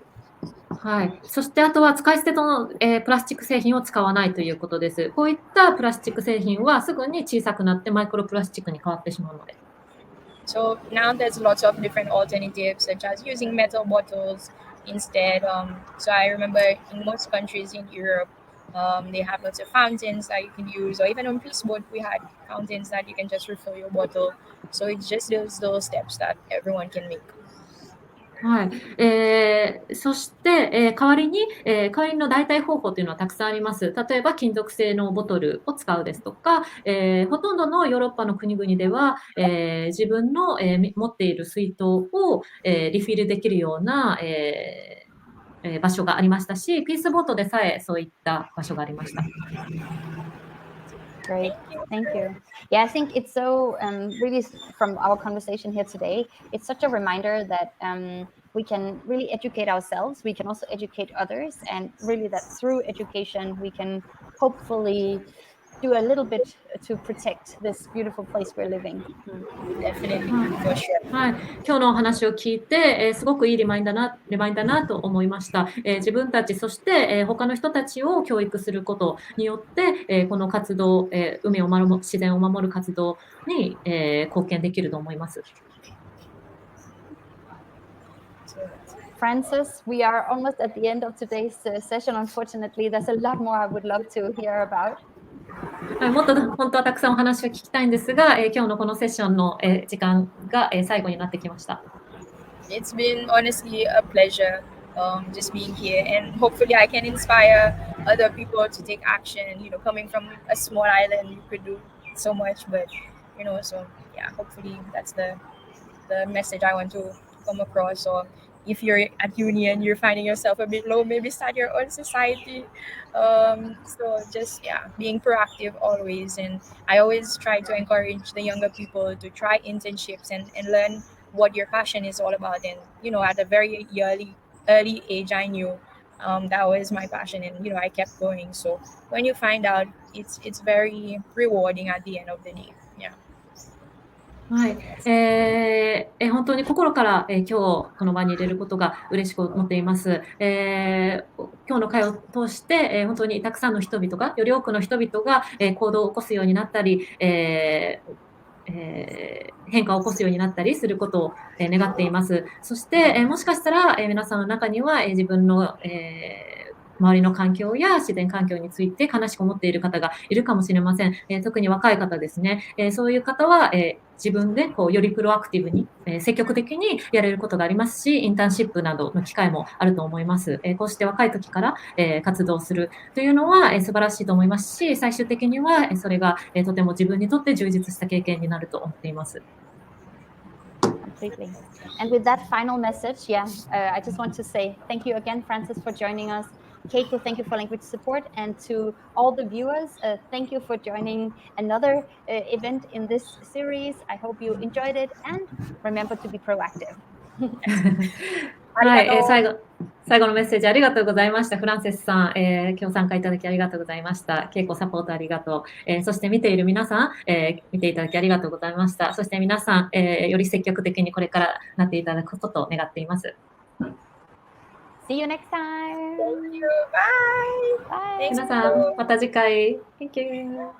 [SPEAKER 2] はい、そしてあとは使い捨ての、プラスチック製品を使わないということです。こういったプラスチック製品はすぐに小さくなってマイクロプラスチックに変わってしまうので。
[SPEAKER 3] So now there's lots of different alternatives such as using metal bottles instead. So I remember in most countries in Europe, They have lots of fountains that you can use, or even on Peace Boat, we had fountains that you can just refill your bottle. So it's just those steps that everyone can make.
[SPEAKER 2] はい。そして、代わりの代替方法というのはたくさんあります。例えば金属製のボトルを使うですとか、ほとんどのヨーロッパの国々では、自分の、持っている水筒を、リフィルできるような、場所がありましたし、ピースボートでさえそういった場所がありました。
[SPEAKER 1] Great, thank you. Yeah, I think it's so really from our conversation here today, it's such a reminder that we can really educate ourselves, we can also educate others, and really that through education we can hopefully do a little bit to protect this beautiful place we're living.
[SPEAKER 3] Definitely, for sure.
[SPEAKER 2] はい、今日のお話を聞いて、すごくいいリマインダーだなと思いました。自分たち、そして、他の人たちを教育することによって、この活動、自然を守る活動に、貢献できると思います。
[SPEAKER 1] Francis, we are almost at the end of today's session. Unfortunately, there's a lot more I would love to hear about.
[SPEAKER 2] もっと本当はたくさんお話を聞きたいんですが、今日のこのセッションの、時間が、最後になってきました。
[SPEAKER 3] It's been honestly a pleasure just being here, and hopefully I can inspire other people to take action. You know, coming from a small island, you could do so much, but so yeah, hopefully that's the message I want to come across. Or if you're at uni and you're finding yourself a bit low, maybe start your own society. So just being proactive always, and I always try to encourage the younger people to try internships and learn what your passion is all about. And at a very early age, I knew that was my passion, and I kept going. So when you find out, it's very rewarding at the end of the day. Yeah.
[SPEAKER 2] はい、本当に心から、今日この場に入れることが嬉しく思っています。今日の会を通して、本当にたくさんの人々が、より多くの人々が、行動を起こすようになったり、変化を起こすようになったりすることを、願っています。そして、もしかしたら、皆さんの中には、自分の、周りの環境や自然環境について悲しく思っている方がいるかもしれません。特に若い方ですね。そういう方は、自分でよりプロアクティブに、積極的にやれることがありますし、インターンシップなどの機会もあると思います。こうして若い時から、活動するというのは、素晴らしいと思いますし、最終的には、それが、とても自分にとって充実した経験になると思っています。
[SPEAKER 1] Completely. And with that final message, I just want to say thank you again, Francis, for joining us. Keiko, thank you for language support. And to all the viewers, thank you for joining another event in this series. I hope you enjoyed it, and remember to be proactive.
[SPEAKER 2] はい、最後のメッセージありがとうございました。フランセスさん、今日参加いただきありがとうございました。ケイコサポートありがとう。そして見ている皆さん、見ていただきありがとうございました。そして皆さん、より積極的にこれからなっていただくことと願っています。
[SPEAKER 1] See you next time.
[SPEAKER 3] Thank you. Bye.
[SPEAKER 1] Bye.
[SPEAKER 2] 皆さん、また次回。Thank you.